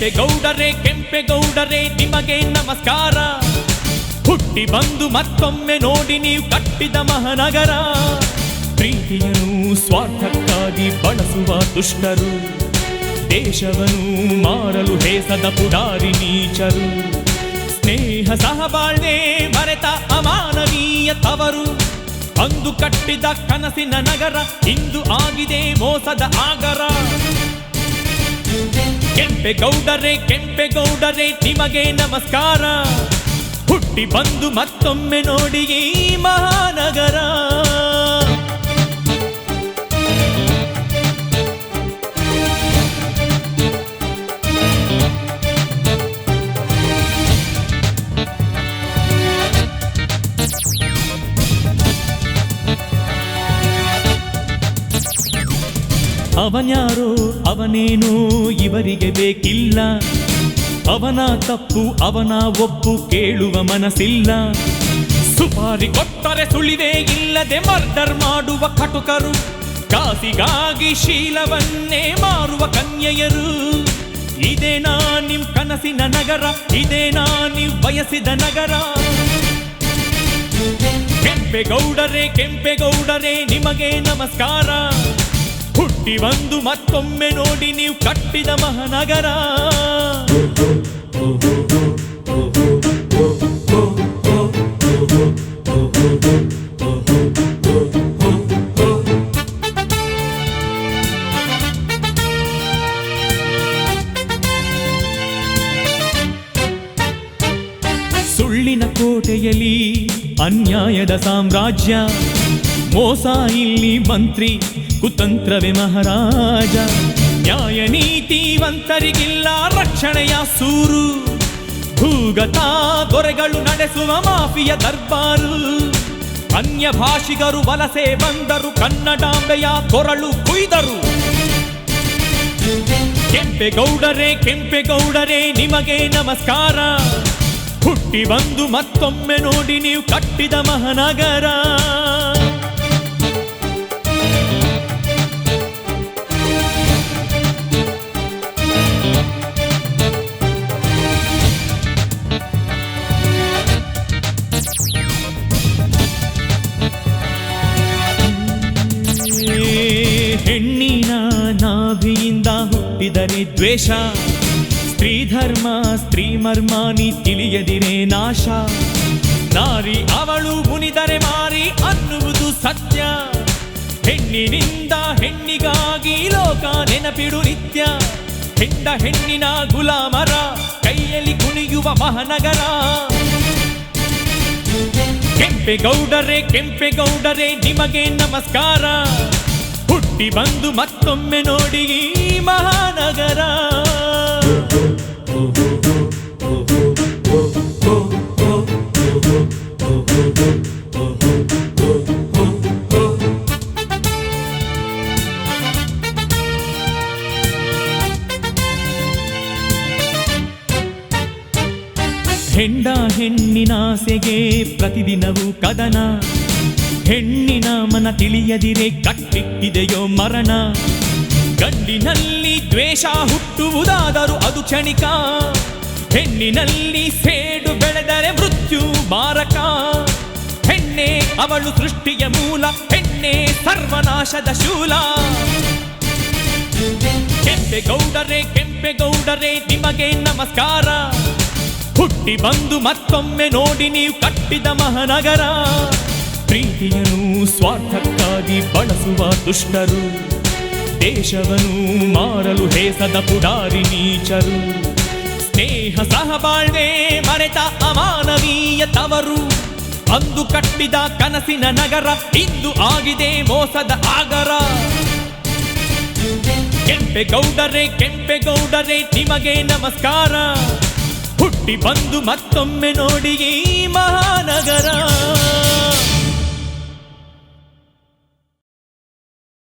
ಕೆಂಪೇಗೌಡರೇ ನಿಮಗೆ ನಮಸ್ಕಾರ. ಹುಟ್ಟಿ ಬಂದು ಮತ್ತೊಮ್ಮೆ ನೋಡಿ ನೀವು ಕಟ್ಟಿದ ಮಹಾನಗರ. ಪ್ರೀತಿಯನ್ನು ಸ್ವಾರ್ಥಕ್ಕಾಗಿ ಬಳಸುವ ದುಷ್ಟರು, ದೇಶವನ್ನು ಮಾರಲು ಹೇಸದ ಪುಡಾರಿ ನೀಚರು. ಸ್ನೇಹ ಸಹಬಾಳ್ವೆ ಮರೆತ ಅಮಾನವೀಯ ತವರು. ಅಂದು ಕಟ್ಟಿದ ಕನಸಿನ ನಗರ ಇಂದು ಆಗಿದೆ ಮೋಸದ ಆಗರ. ಕೆಂಪೇಗೌಡರೇ ನಿಮಗೆ ನಮಸ್ಕಾರ. ಹುಟ್ಟಿ ಬಂದು ಮತ್ತೊಮ್ಮೆ ನೋಡಿ ಈ ಮಹಾನಗರ. ಅವನ್ಯಾರೋ ಅವನೇನೋ ಇವರಿಗೆ ಬೇಕಿಲ್ಲ. ಅವನ ತಪ್ಪು ಅವನ ಒಪ್ಪು ಕೇಳುವ ಮನಸ್ಸಿಲ್ಲ. ಸುಪಾರಿ ಕೊಟ್ಟರೆ ಸುಳಿವೇ ಇಲ್ಲದೆ ಮರ್ಡರ್ ಮಾಡುವ ಕಟುಕರು. ಕಾಸಿಗಾಗಿ ಶೀಲವನ್ನೇ ಮಾರುವ ಕನ್ಯೆಯರು. ಇದೇನಾ ನಿಮ್ ಕನಸಿನ ನಗರ, ಇದೇನಾ ನೀವು ಬಯಸಿದ ನಗರ. ಕೆಂಪೇಗೌಡರೇ ನಿಮಗೆ ನಮಸ್ಕಾರ. ಹುಟ್ಟಿ ಬಂದು ಮತ್ತೊಮ್ಮೆ ನೋಡಿ ನೀವು ಕಟ್ಟಿದ ಮಹಾನಗರ. ಸುಳ್ಳಿನ ಕೋಟೆಯಲ್ಲಿ ಅನ್ಯಾಯದ ಸಾಮ್ರಾಜ್ಯ. ಮೋಸ ಇಲ್ಲಿ ಮಂತ್ರಿ, ಕುತಂತ್ರವೇ ಮಹಾರಾಜ. ನ್ಯಾಯ ನೀತಿವಂತರಿಗಿಲ್ಲ ರಕ್ಷಣೆಯ ಸೂರು. ಭೂಗತ ದೊರೆಗಳು ನಡೆಸುವ ಮಾಫಿಯ ದರ್ಬಾರು. ಅನ್ಯ ಭಾಷಿಗರು ವಲಸೆ ಬಂದರು, ಕನ್ನಡಾಂಬೆಯ ಕೊರಳು ಕುಯ್ದರು. ಕೆಂಪೇಗೌಡರೇ ನಿಮಗೆ ನಮಸ್ಕಾರ. ಹುಟ್ಟಿ ಬಂದು ಮತ್ತೊಮ್ಮೆ ನೋಡಿ ನೀವು ಕಟ್ಟಿದ ಮಹಾನಗರ. ಹೆಣ್ಣಿನ ನಾಭಿಯಿಂದ ಹುಟ್ಟಿದರೆ ದ್ವೇಷ. ಸ್ತ್ರೀ ಧರ್ಮ ಸ್ತ್ರೀ ಮರ್ಮಾನಿ ತಿಳಿಯದಿರೇ ನಾಶ. ನಾರಿ ಅವಳು ಮುನಿದರೆ ಮಾರಿ ಅನ್ನುವುದು ಸತ್ಯ. ಹೆಣ್ಣಿನಿಂದ ಹೆಣ್ಣಿಗಾಗಿ ಲೋಕ ನೆನಪಿಡು ನಿತ್ಯ. ಹೆಣ್ಣಿನ ಗುಲಾಮರ ಕೈಯಲ್ಲಿ ಕುಣಿಯುವ ಮಹಾನಗರ. ಕೆಂಪೇಗೌಡರೇ ನಿಮಗೆ ನಮಸ್ಕಾರ. ಹುಟ್ಟಿ ಬಂದು ಮತ್ತೊಮ್ಮೆ ನೋಡಿ ಈ ಮಹಾನಗರ. ಹೆಣ್ಣಿನಾಸೆಗೆ ಪ್ರತಿದಿನವೂ ಕದನ. ಹೆಣ್ಣಿನ ಮನ ತಿಳಿಯದಿರೆ ಕಟ್ಟಿಟ್ಟಿದೆಯೋ ಮರಣ. ಗಂಡಿನಲ್ಲಿ ದ್ವೇಷ ಹುಟ್ಟುವುದಾದರೂ ಅದು ಕ್ಷಣಿಕ. ಹೆಣ್ಣಿನಲ್ಲಿ ಸೇಡು ಬೆಳೆದರೆ ಮೃತ್ಯು ಮಾರಕ. ಹೆಣ್ಣೆ ಅವಳು ಸೃಷ್ಟಿಯ ಮೂಲ, ಹೆಣ್ಣೆ ಸರ್ವನಾಶದ ಶೂಲ. ಕೆಂಪೇಗೌಡರೇ ನಿಮಗೆ ನಮಸ್ಕಾರ. ಹುಟ್ಟಿ ಬಂದು ಮತ್ತೊಮ್ಮೆ ನೋಡಿ ನೀವು ಕಟ್ಟಿದ ಮಹಾನಗರ. ಪ್ರೀತಿಯನ್ನು ಸ್ವಾರ್ಥಕ್ಕಾಗಿ ಬಳಸುವ ದುಷ್ಟರು, ದೇಶವನ್ನು ಮಾರಲು ಹೇಸದ ಪುಡಾರಿ ನೀಚರು. ಸ್ನೇಹ ಸಹಬಾಳ್ವೆ ಮರೆತ ಅಮಾನವೀಯ ತವರು. ಅಂದು ಕಟ್ಟಿದ ಕನಸಿನ ನಗರ ಇಂದು ಆಗಿದೆ ಮೋಸದ ಆಗರ. ಕೆಂಪೇಗೌಡರೇ ನಿಮಗೆ ನಮಸ್ಕಾರ. ಹುಟ್ಟಿ ಬಂದು ಮತ್ತೊಮ್ಮೆ ನೋಡಿ ಈ ಮಹಾನಗರ.